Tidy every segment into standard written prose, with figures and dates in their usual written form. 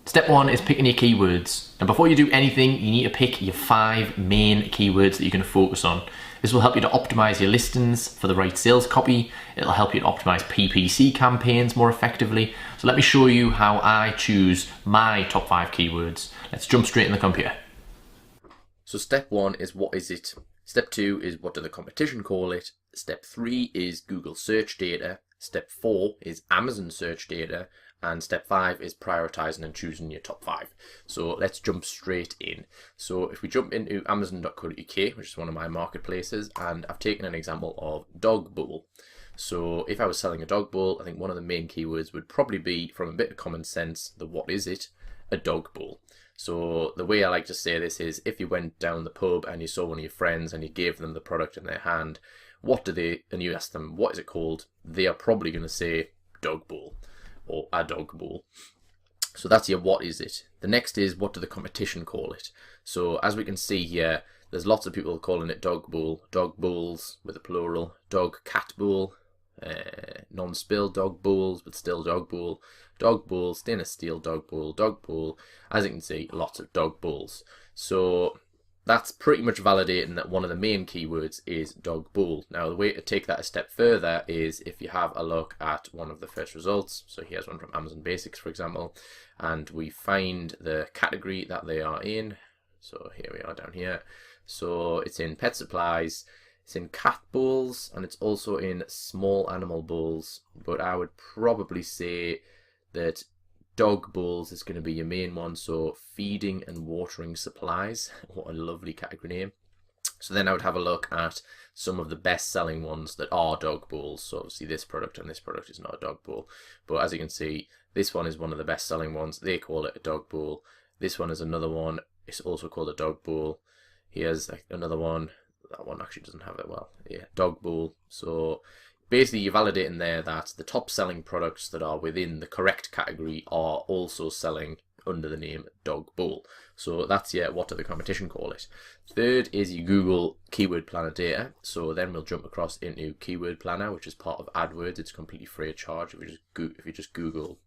Step one is picking your keywords. And before you do anything, you need to pick your 5 main keywords that you're going to focus on. This will help you to optimize your listings for the right sales copy. It'll help you to optimize PPC campaigns more effectively. So let me show you how I choose my top 5 keywords. Let's jump straight in the computer. So step 1 is what is it? Step 2 is what do the competition call it? Step 3 is Google search data. Step 4 is Amazon search data. And step 5 is prioritizing and choosing your top 5. So let's jump straight in. So if we jump into amazon.co.uk, which is one of my marketplaces, and I've taken an example of dog bowl. So if I was selling a dog bowl, I think one of the main keywords would probably be, from a bit of common sense, the what is it? A dog bowl. So the way I like to say this is, if you went down the pub and you saw one of your friends and you gave them the product in their hand, what do they, and you ask them, what is it called? They are probably going to say dog bowl, or a dog bowl. So that's your what is it. The next is, what do the competition call it? So as we can see here, there's lots of people calling it dog bowl, dog bowls with a plural, dog cat bowl, non-spill dog bowls but still dog bowl, stainless steel dog bowl. As you can see, lots of dog bowls. So that's pretty much validating that one of the main keywords is dog bowl. Now the way to take that a step further is if you have a look at one of the first results. So here's one from Amazon Basics, for example, and we find the category that they are in. So here we are down here. So it's in pet supplies, it's in cat bowls, and it's also in small animal bowls. But I would probably say that dog bowls is going to be your main one. So feeding and watering supplies. What a lovely category name. So then I would have a look at some of the best selling ones that are dog bowls. So obviously this product and this product is not a dog bowl, but as you can see, this one is one of the best selling ones. They call it a dog bowl. This one is another one. It's also called a dog bowl. Here's another one. That one actually doesn't have it well. Yeah, dog bowl. So basically you're validating there that the top selling products that are within the correct category are also selling under the name dog bowl. So that's what do the competition call it. Third is your Google Keyword Planner data. So then we'll jump across into Keyword Planner, which is part of AdWords. It's completely free of charge if you just Google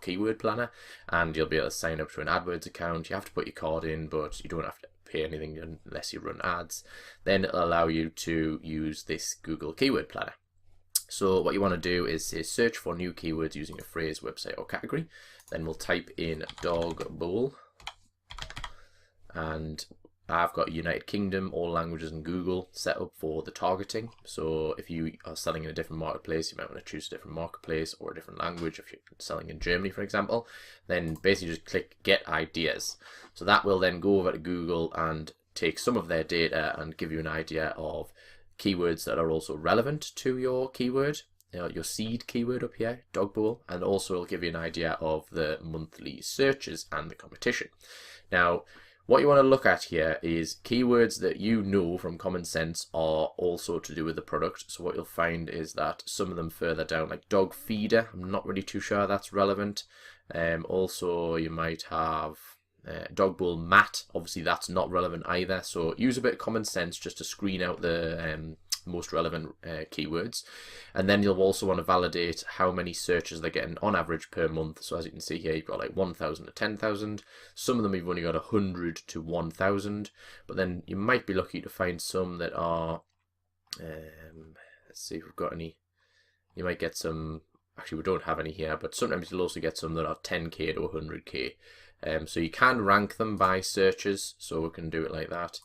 Keyword Planner, and you'll be able to sign up to an AdWords account. You have to put your card in, but you don't have to pay anything unless you run ads. Then it'll allow you to use this Google Keyword Planner. So what you want to do is say search for new keywords using a phrase, website or category. Then we'll type in dog bowl, and I've got United Kingdom, all languages and Google set up for the targeting. So if you are selling in a different marketplace, you might want to choose a different marketplace or a different language. If you're selling in Germany, for example, then basically just click get ideas. So that will then go over to Google and take some of their data and give you an idea of keywords that are also relevant to your keyword, your seed keyword up here, dog bowl, and also it'll give you an idea of the monthly searches and the competition. Now, what you want to look at here is keywords that you know from common sense are also to do with the product. So what you'll find is that some of them further down, like dog feeder, I'm not really too sure that's relevant. Also, you might have dog bowl mat. Obviously, that's not relevant either. So use a bit of common sense just to screen out the most relevant keywords, and then you'll also want to validate how many searches they're getting on average per month. So as you can see here, you've got like 1,000 to 10,000. Some of them you've only got 100 to 1,000, but then you might be lucky to find some that are let's see if we've got any. You might get some, actually we don't have any here, but sometimes you'll also get some that are 10k to 100k. So you can rank them by searches, so we can do it like that.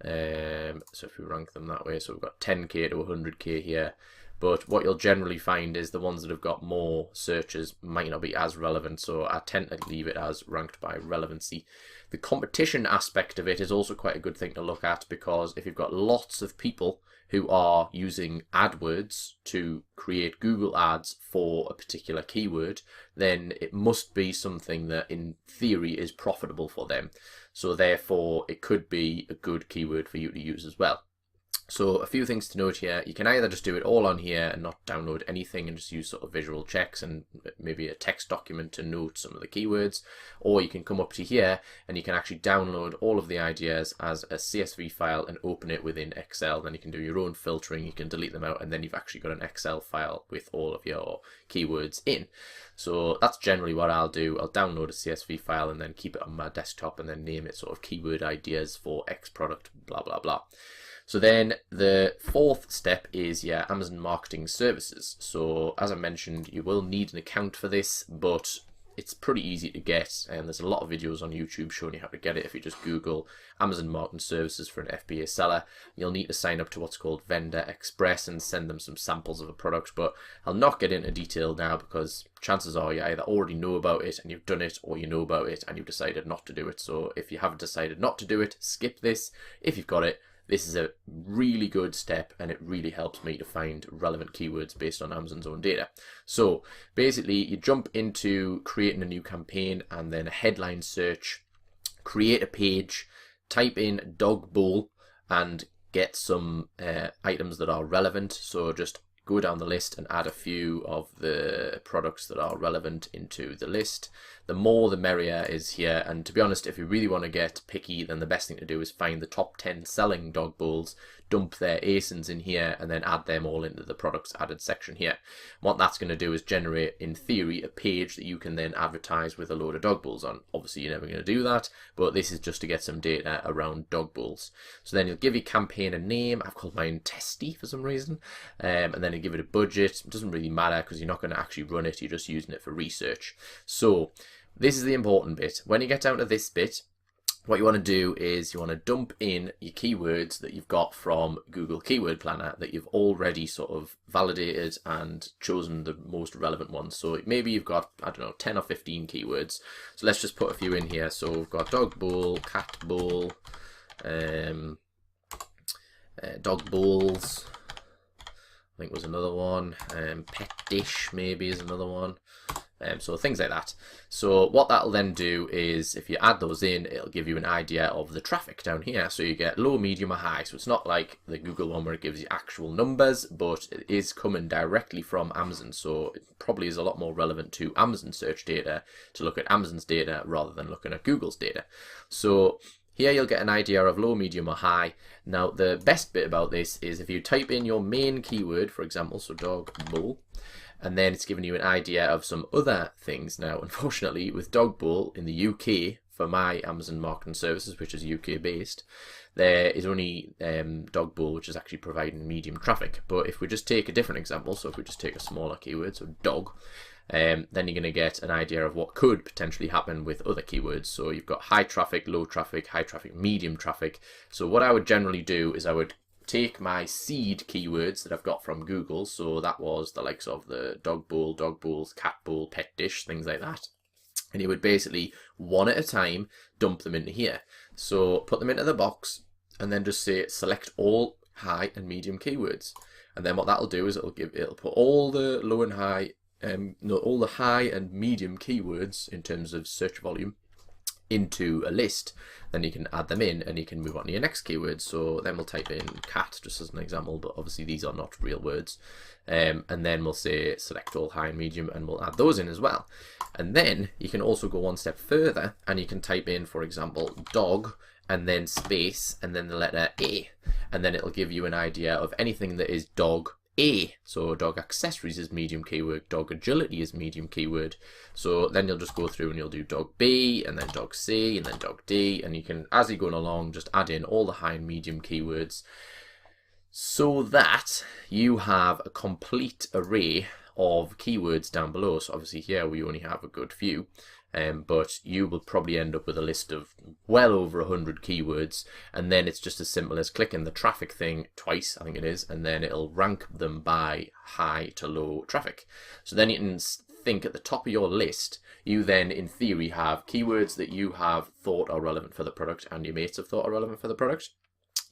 So if we rank them that way, so we've got 10k to 100k here, but what you'll generally find is the ones that have got more searches might not be as relevant, so I tend to leave it as ranked by relevancy. The competition aspect of it is also quite a good thing to look at, because if you've got lots of people who are using AdWords to create Google ads for a particular keyword, then it must be something that in theory is profitable for them. So therefore it could be a good keyword for you to use as well. So a few things to note here. You can either just do it all on here and not download anything and just use sort of visual checks and maybe a text document to note some of the keywords, or you can come up to here and you can actually download all of the ideas as a CSV file and open it within Excel. Then you can do your own filtering, you can delete them out, and then you've actually got an Excel file with all of your keywords in. So that's generally what I'll do. I'll download a CSV file and then keep it on my desktop and then name it sort of keyword ideas for X product, blah, blah, blah. So then the fourth step is your Amazon Marketing Services. So as I mentioned, you will need an account for this, but it's pretty easy to get, and there's a lot of videos on YouTube showing you how to get it. If you just Google Amazon Marketing Services for an FBA seller, you'll need to sign up to what's called Vendor Express and send them some samples of a product, but I'll not get into detail now because chances are you either already know about it and you've done it, or you know about it and you've decided not to do it. So if you haven't decided not to do it, skip this. If you've got it, this is a really good step and it really helps me to find relevant keywords based on Amazon's own data. So basically you jump into creating a new campaign and then a headline search, create a page, type in dog bowl and get some items that are relevant. So just go down the list and add a few of the products that are relevant into the list. The more the merrier is here, and to be honest, if you really want to get picky, then the best thing to do is find the top 10 selling dog bowls, dump their ASINs in here, and then add them all into the products added section here. What that's going to do is generate, in theory, a page that you can then advertise with a load of dog bowls on. Obviously, you're never going to do that, but this is just to get some data around dog bowls. So then you'll give your campaign a name. I've called mine Testy for some reason, and then you give it a budget. It doesn't really matter because you're not going to actually run it, you're just using it for research. So this is the important bit. When you get down to this bit, what you want to do is you want to dump in your keywords that you've got from Google Keyword Planner that you've already sort of validated and chosen the most relevant ones. So maybe you've got, I don't know, 10 or 15 keywords. So let's just put a few in here. So we've got dog bowl, cat bowl, dog bowls, I think was another one, pet dish maybe is another one. So things like that. So what that'll then do is if you add those in, it'll give you an idea of the traffic down here. So you get low, medium or high. So it's not like the Google one where it gives you actual numbers, but it is coming directly from Amazon. So it probably is a lot more relevant to Amazon search data to look at Amazon's data rather than looking at Google's data. So here you'll get an idea of low, medium or high. Now the best bit about this is if you type in your main keyword, for example, so dog bowl, and then it's giving you an idea of some other things. Now, unfortunately, with dog bowl in the UK, for my Amazon Marketing Services, which is UK based, there is only dog bowl, which is actually providing medium traffic. But if we just take a different example, so if we just take a smaller keyword, so dog, then you're going to get an idea of what could potentially happen with other keywords. So you've got high traffic, high traffic, medium traffic. So what I would generally do is I would take my seed keywords that I've got from Google, so that was the likes of the dog bowl, dog bowls, cat bowl, pet dish, things like that, and you would basically one at a time dump them into here. So put them into the box and then just say select all high and medium keywords, and then what that'll do is it'll put all the low and high all the high and medium keywords in terms of search volume into a list. Then you can add them in and you can move on to your next keyword. So then we'll type in cat just as an example, but obviously these are not real words. And then we'll say select all high and medium and we'll add those in as well. And then you can also go one step further and you can type in, for example, dog and then space and then the letter A, and then it'll give you an idea of anything that is dog A. So dog accessories is medium keyword, dog agility is medium keyword. So then you'll just go through and you'll do dog B and then dog C and then dog D, and you can, as you're going along, just add in all the high and medium keywords so that you have a complete array of keywords down below. So obviously here we only have a good few, but you will probably end up with a list of well over 100 keywords, and then it's just as simple as clicking the traffic thing twice, I think it is, and then it'll rank them by high to low traffic. So then you can think at the top of your list, you then in theory have keywords that you have thought are relevant for the product and your mates have thought are relevant for the product.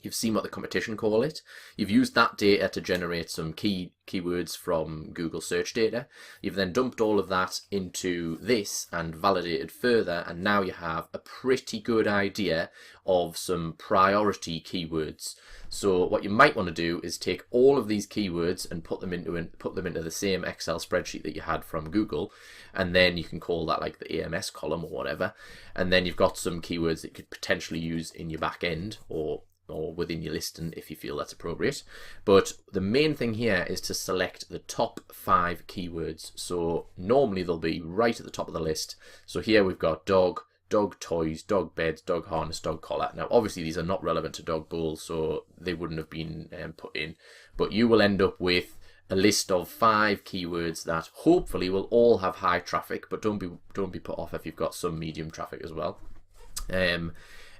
You've seen what the competition call it. You've used that data to generate some keywords from Google search data. You've then dumped all of that into this and validated further, and now you have a pretty good idea of some priority keywords. So what you might want to do is take all of these keywords and put them into the same Excel spreadsheet that you had from Google, and then you can call that like the AMS column or whatever, and then you've got some keywords that you could potentially use in your back end or within your listing if you feel that's appropriate. But the main thing here is to select the top 5 keywords. So normally they'll be right at the top of the list. So here we've got dog, dog toys, dog beds, dog harness, dog collar. Now obviously these are not relevant to dog bowls, so they wouldn't have been put in, but you will end up with a list of 5 keywords that hopefully will all have high traffic, but don't be put off if you've got some medium traffic as well.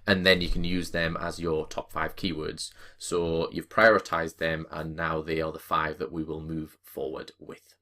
And then you can use them as your top 5 keywords. So you've prioritized them, and now they are the 5 that we will move forward with.